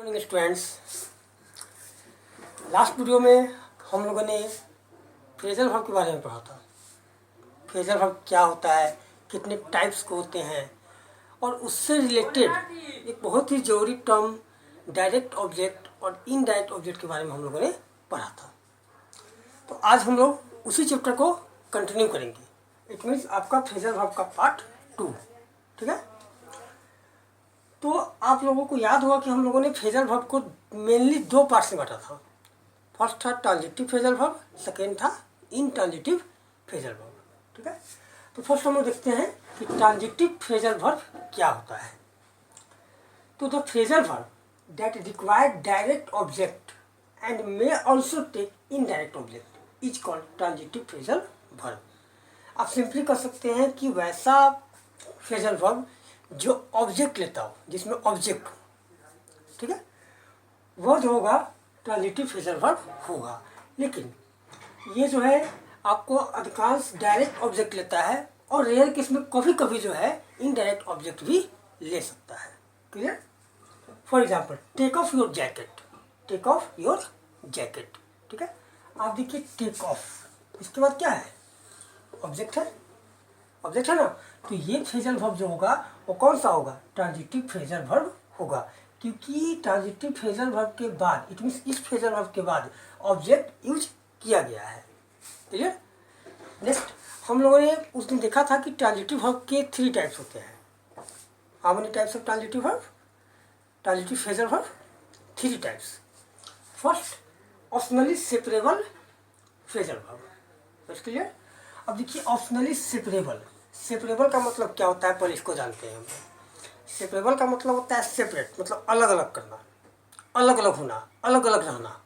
Morning students. Last video में हम लोगों ने फ्रेजल वर्ब के बारे में पढ़ा था। फ्रेजल वर्ब क्या होता है, कितने टाइप्स के होते हैं, और उससे रिलेटेड एक बहुत ही ज़रूरी टर्म डायरेक्ट ऑब्जेक्ट और इनडायरेक्ट ऑब्जेक्ट के बारे में हम लोगों ने पढ़ा था। तो आज हम लोग उसी चैप्टर को कंटिन्यू करेंगे। इट मीन्स आपका फ्रेजल वर्ब का पार्ट 2। ठीक है, तो आप लोगों को याद होगा कि हम लोगों ने फ्रेजल वर्ब को मेनली दो पार्ट में बांटा था। फर्स्ट था ट्रांजिटिव फ्रेजल वर्ब, सेकेंड था इनट्रांजिटिव फ्रेजल वर्ब। ठीक है, तो फर्स्ट हम लोग देखते हैं कि ट्रांजिटिव फ्रेजल वर्ब क्या होता है। तो the phrasal verb that require direct object and may also take indirect object is called transitive phrasal verb. आप सिंपली कर सकते हैं कि वैसा फ्रेजल वर्ब जो ऑब्जेक्ट लेता हो, जिसमें ऑब्जेक्ट हो, ठीक है, वह जो होगा ट्रांजिटिव फ्रेजल वर्ब होगा। लेकिन ये जो है आपको अधिकांश डायरेक्ट ऑब्जेक्ट लेता है और रेयर केस में कभी कभी जो है इनडायरेक्ट ऑब्जेक्ट भी ले सकता है। Clear? For example, take off your jacket, take off your jacket. ठीक है, आप देखिए टेक ऑफ, इसके बाद क्या है? ऑब्जेक्ट है, ऑब्जेक्ट है ना। तो ये फ्रेजल वर्ब जो होगा वो कौन सा होगा? ट्रांजिटिव फ्रेजल वर्ब होगा, क्योंकि ट्रांजिटिव फ्रेजल वर्ब के बाद, इट मीन्स इस फ्रेजल वर्ब के बाद ऑब्जेक्ट यूज किया गया है। क्लियर? नेक्स्ट, हम लोगों ने उस दिन देखा था कि ट्रांजिटिव वर्ब के 3 टाइप्स होते हैं। How many types of transitive verb? Transitive phrasal verb 3 types. First, optionally separable phrasal verb. Clear? अब देखिए ऑप्शनली सेपरेबल, सेपरेबल का मतलब क्या होता है, पहले इसको जानते हैं हम। सेपरेबल का मतलब होता है सेपरेट, मतलब अलग अलग करना, अलग अलग होना, अलग अलग रहना।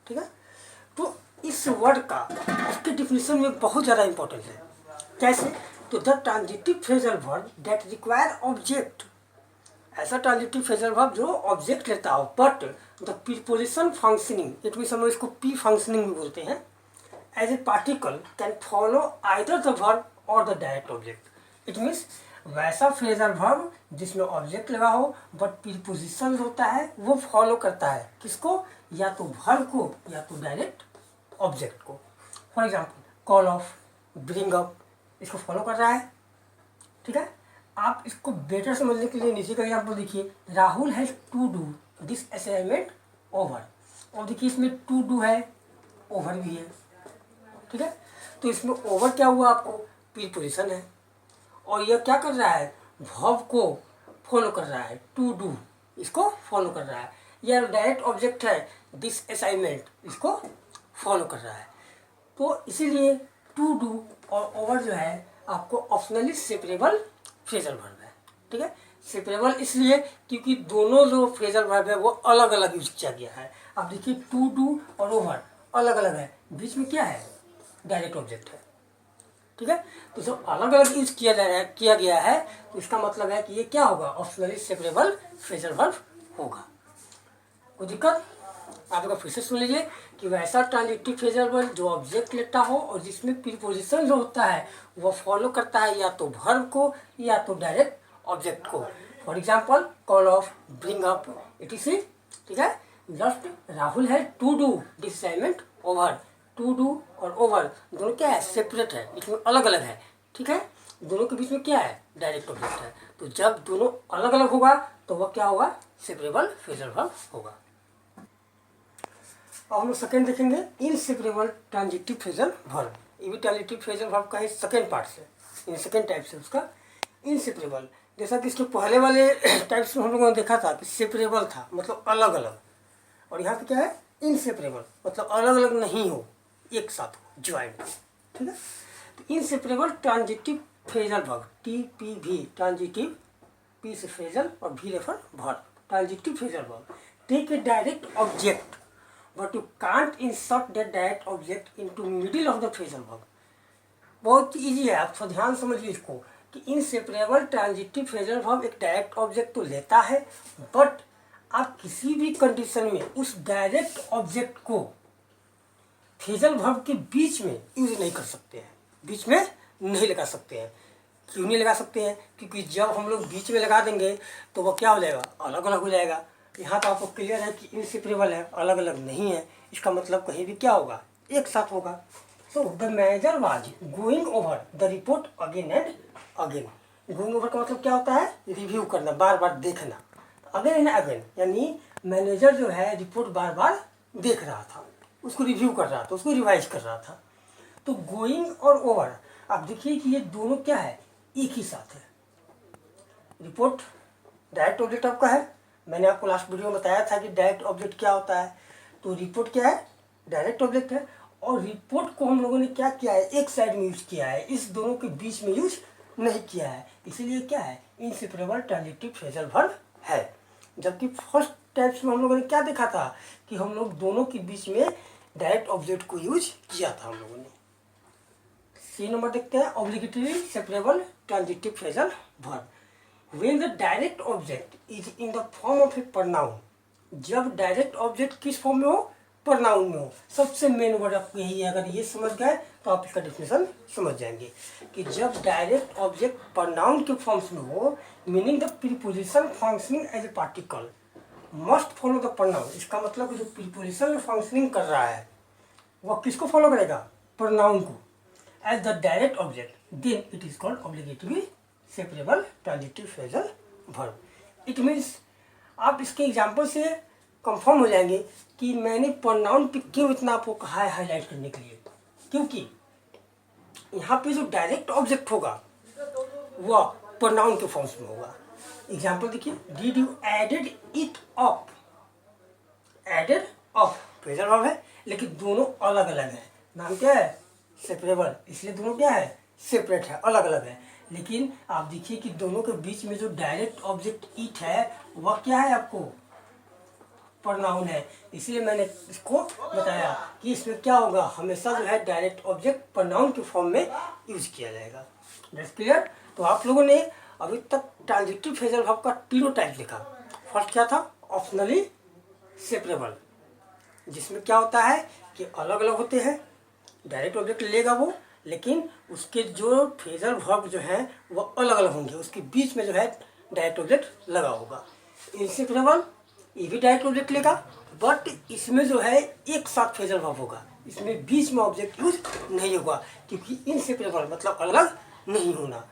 ठीक है, तो इस वर्ड का उसके डिफिनेशन में बहुत ज़्यादा इंपॉर्टेंट है। कैसे? तो the transitive phrasal verb that require object, ऐसा ट्रांजिटिव फ्रेजल वर्ब जो ऑब्जेक्ट लेता हो, but the preposition functioning, it means हम लोग इसको पी फंक्शनिंग भी बोलते हैं, as a particle can follow either the verb or the direct object. It means वैसा फ्रेजल वर्ब जिसमें ऑब्जेक्ट लगा हो बट प्रीपोजिशन होता है वो फॉलो करता है किसको? या तो वर्ब को या तो डायरेक्ट ऑब्जेक्ट को। For example, call off, bring up, इसको फॉलो कर रहा है। ठीक है, आप इसको बेटर समझने के लिए नीचे का एग्जाम्पल देखिए, Rahul has to do this assignment over. और देखिए इसमें टू डू है, ओवर भी है। ठीक है, तो इसमें ओवर क्या हुआ? आपको प्रीपोजिशन है, और यह क्या कर रहा है? वर्ब को फॉलो कर रहा है, टू डू, इसको फॉलो कर रहा है। यह डायरेक्ट ऑब्जेक्ट है, दिस असाइनमेंट, इसको फॉलो कर रहा है। तो इसीलिए टू डू और ओवर जो है आपको ऑप्शनली सेपरेबल फ्रेजल वर्ब है। ठीक है, सेपरेबल इसलिए क्योंकि दोनों जो फ्रेजल वर्ब है वो अलग अलग यूज किया गया है। अब देखिए टू डू और ओवर अलग अलग है, बीच में क्या है? डायरेक्ट ऑब्जेक्ट है। ठीक है, तो जब अलग अलग यूज किया गया है तो इसका मतलब है कि ये क्या होगा? ऑप्शनली सेपरेबल फ्रेजल वर्ब होगा। कोई दिक्कत? आप लोग फिर से सुन लीजिए कि वैसा ट्रांजिटिव फ्रेजल वर्ब जो ऑब्जेक्ट लेता हो और जिसमें प्रीपोजिशन जो होता है वो फॉलो करता है या तो वर्ब को या तो डायरेक्ट ऑब्जेक्ट को। For example, call off, bring up, it is. ठीक है, जस्ट राहुल है to do this assignment over. To do और ओवर दोनों क्या है? सेपरेट है, इसमें अलग अलग है। ठीक है, दोनों के बीच में क्या है? डायरेक्ट ऑब्जेक्ट है। तो जब दोनों अलग अलग होगा तो वह क्या होगा? सेपरेबल फ्रेजल वर्ब होगा। अब हम लोग सेकेंड देखेंगे, इनसेपरेबल ट्रांजिटिव फ्रेजल वर्ब। ये भी ट्रांजिटिव फ्रेजल वर्ब का ही सेकेंड पार्ट से, इन सेकेंड टाइप से उसका इनसेपरेबल। जैसा कि इसके पहले वाले टाइप्स में हम लोगों ने देखा था कि सेपरेबल था, मतलब अलग अलग, और यहाँ पे क्या है? इनसेपरेबल, मतलब अलग अलग नहीं हो, एक साथ हो, ज्वाइंट। ठीक है, तो inseparable transitive phrasal verb, TPV, transitive, P से फ्रेजल और भी refer verb, transitive phrasal verb take a direct object but you can't insert that direct object into middle of the phrasal verb. बहुत easy है, आप ध्यान समझिए इसको कि इनसेपरेबल ट्रांजिटिव फ्रेजल वर्ब एक डायरेक्ट ऑब्जेक्ट तो लेता है, बट आप किसी भी कंडीशन में उस डायरेक्ट ऑब्जेक्ट को फ्रेजल वर्ब के बीच में यूज नहीं कर सकते हैं, बीच में नहीं लगा सकते हैं। क्यों नहीं लगा सकते हैं? क्योंकि जब हम लोग बीच में लगा देंगे तो वह क्या हो जाएगा? अलग अलग हो जाएगा। यहाँ तो आपको क्लियर है कि इनसेपरेबल है, अलग अलग नहीं है। इसका मतलब कहीं भी क्या होगा, एक साथ होगा। So the manager was going over the report again and again. Going over का मतलब क्या होता है, रिव्यू करना, बार बार देखना। अगेन एंड अगेन यानी मैनेजर जो है रिपोर्ट बार बार देख रहा था, उसको रिव्यू कर रहा था, उसको रिवाइज कर रहा था। तो गोइंग और ओवर, आप देखिए कि ये दोनों क्या है, एक ही साथ है। रिपोर्ट डायरेक्ट ऑब्जेक्ट आपका है, मैंने आपको लास्ट वीडियो में बताया था कि डायरेक्ट ऑब्जेक्ट क्या होता है। तो रिपोर्ट क्या है, डायरेक्ट ऑब्जेक्ट है। और रिपोर्ट को हम लोगों ने क्या किया है, एक साइड में यूज किया है, इस दोनों के बीच में यूज नहीं किया है, इसीलिए क्या है, इनसेपरेबल ट्रांजिटिव फ्रेजल वर्ब है। जबकि फर्स्ट टाइप्स में हम लोगों ने क्या देखा था कि हम लोग दोनों के बीच में डायरेक्ट ऑब्जेक्ट को यूज किया था हम लोगों ने। सी नंबर देखते हैं, obligatory separable transitive phrasal verb. When the direct object is in the form of a pronoun, जब डायरेक्ट ऑब्जेक्ट किस फॉर्म में हो, pronoun में हो। सबसे मेन वर्ड आपको यही है, अगर ये समझ गए तो आप इसका डेफिनेशन समझ जाएंगे कि जब डायरेक्ट ऑब्जेक्ट pronoun के फॉर्म्स में हो, meaning the preposition functioning as a particle must follow the pronoun। इसका मतलब कि जो प्रीपोजिशन में फंक्शनिंग कर रहा है वह किसको फॉलो करेगा, pronoun को, as the direct object, then it is called obligatory separable transitive phrasal verb. It means आप इसके एग्जाम्पल से कंफर्म हो जाएंगे कि मैंने प्रोनाउन पे क्यों इतना आपको कहा है हाईलाइट करने के लिए, क्योंकि यहाँ पे जो डायरेक्ट ऑब्जेक्ट होगा वह प्रोनाउन के फॉर्म्स में होगा। एग्जाम्पल देखिए, did you added it up, added up phrasal verb है, लेकिन दोनों अलग अलग है। नाम क्या है, सेपरेबल, इसलिए दोनों क्या है, सेपरेट है, अलग अलग है। लेकिन आप देखिए कि दोनों के बीच में जो डायरेक्ट ऑब्जेक्ट इट है वह क्या है, आपको प्रोनाउन है। इसलिए मैंने इसको बताया कि इसमें क्या होगा, हमेशा जो है डायरेक्ट ऑब्जेक्ट प्रोनाउन के फॉर्म में यूज किया जाएगा। That's clear. तो आप लोगों ने अभी तक ट्रांजिटिव फ्रेजल वर्ब का तीनों टाइप लिखा। फर्स्ट क्या था, ऑप्शनली सेपरेबल, जिसमें क्या होता है कि अलग अलग होते हैं, डायरेक्ट ऑब्जेक्ट लेगा वो, लेकिन उसके जो फ्रेजल वर्ब जो हैं वो अलग अलग होंगे, उसके बीच में जो है डायरेक्ट ऑब्जेक्ट लगा होगा। इनसेपरेबल, ये भी डायरेक्ट ऑब्जेक्ट लेगा, बट इसमें जो है एक साथ फ्रेजल वर्ब होगा, इसमें बीच में ऑब्जेक्ट यूज नहीं होगा, क्योंकि इनसेपरेबल मतलब अलग नहीं होना।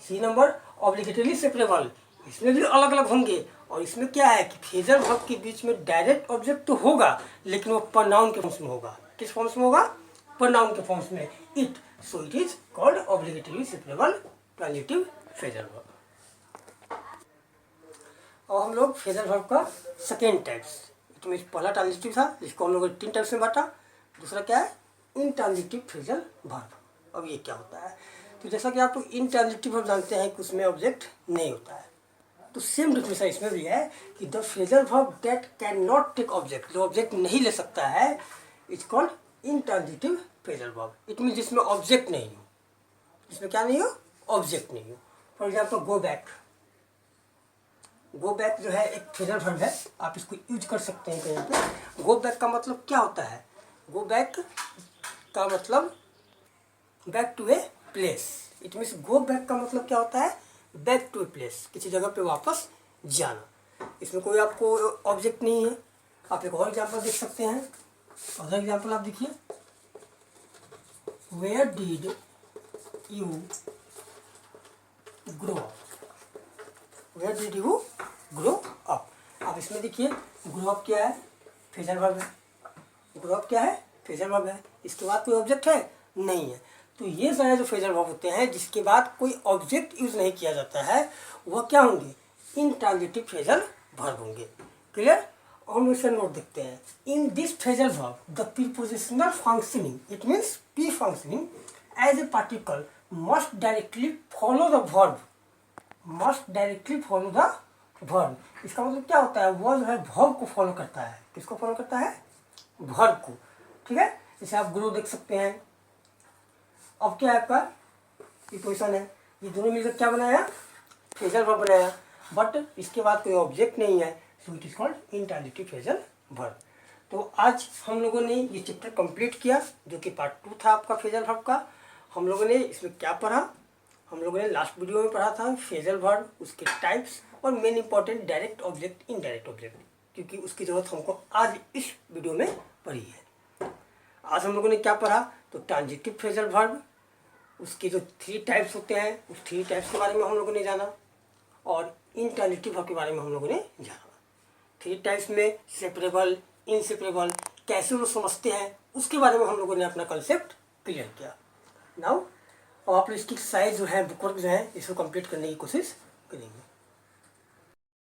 सी नंबर, ऑब्लिगेटरी सेपरेबल, इसमें भी अलग अलग होंगे, और इसमें क्या है कि फ्रेजल वर्ब के बीच में डायरेक्ट ऑब्जेक्ट तो होगा, लेकिन वो प्रोनाउन के फॉर्म्स में होगा। किस फॉर्म्स में होगा, प्रोनाउन के फॉर्म्स में, it. So it is called obligatory separable transitive phrasal verb. और हम लोग फ्रेजल वर्ब का सेकेंड टाइप्स, इट मीन्स पहला ट्रांजिटिव था जिसको हम लोग 3 टाइप्स में बांटा, दूसरा क्या है, इनट्रांजिटिव फ्रेजल वर्ब। अब ये क्या होता है, तो जैसा कि आप लोग इनट्रांजिटिव वर्ब जानते हैं कि उसमें ऑब्जेक्ट नहीं होता है, तो सेम डेफिनेशन इसमें भी है कि the phrasal verb that can not take object, जो ऑब्जेक्ट नहीं ले सकता है, it's called intransitive phrasal verb. It mean जिसमें ऑब्जेक्ट नहीं हो, जिसमें क्या नहीं हो, ऑब्जेक्ट नहीं हो। For example go back, go back जो है एक फ्रेजल वर्ब है, आप इसको यूज कर सकते हैं कहीं पे। गो बैक का मतलब क्या होता है, गो बैक का मतलब back to a place. It means go back का मतलब क्या होता है, बैक टू ए प्लेस, किसी जगह पे वापस जाना। इसमें कोई आपको ऑब्जेक्ट नहीं है। आप एक और एग्जाम्पल देख सकते हैं, और एग्जाम्पल आप देखिए, where did you grow up, where did you grow up. अब इसमें देखिए ग्रो अप क्या है, फ्रेजल वर्ब है, ग्रो अप क्या है, फ्रेजल वर्ब है, इसके बाद कोई ऑब्जेक्ट है नहीं है। तो ये सारे जो फ्रेजल वर्ब होते हैं जिसके बाद कोई ऑब्जेक्ट यूज नहीं किया जाता है, वह क्या होंगे, इनट्रांजिटिव फ्रेजल वर्ब होंगे। क्लियर। और हम इसे नोट देखते हैं, in this phrasal verb the prepositional functioning, it means P functioning as a particle must directly follow the verb, must directly follow the verb. इसका मतलब क्या होता है, वह जो है वर्ब को फॉलो करता है। किसको फॉलो करता है, वर्ब को। ठीक है, जैसे आप ग्रो देख सकते हैं, अब क्या है आपका प्रीपोजिशन है, ये दोनों मिलकर क्या बनाया, फ्रेजल वर्ब बनाया, बट इसके बाद कोई ऑब्जेक्ट नहीं है, so it is called intransitive phrasal verb. तो आज हम लोगों ने ये चैप्टर कंप्लीट किया, जो कि पार्ट 2 था आपका फ्रेजल वर्ब का। हम लोगों ने इसमें क्या पढ़ा, हम लोगों ने लास्ट वीडियो में पढ़ा था फ्रेजल वर्ब, उसके टाइप्स, और main important direct object, indirect object. क्योंकि उसकी ज़रूरत हमको आज इस वीडियो में पड़ी है। आज हम लोगों ने क्या पढ़ा, तो ट्रांजिटिव फ्रेजल वर्ब, उसके जो 3 टाइप्स होते हैं उस 3 टाइप्स के बारे में हम लोगों ने जाना, और इंट्रांजिटिव वर्ब के बारे में हम लोगों ने जाना। 3 टाइप्स में सेपरेबल, इनसेपरेबल कैसे वो समझते हैं उसके बारे में हम लोगों ने अपना कंसेप्ट क्लियर किया। नाउ अब आप इसकी साइज जो है, बुकवर्क जो है, इसको कंप्लीट करने की कोशिश करेंगे।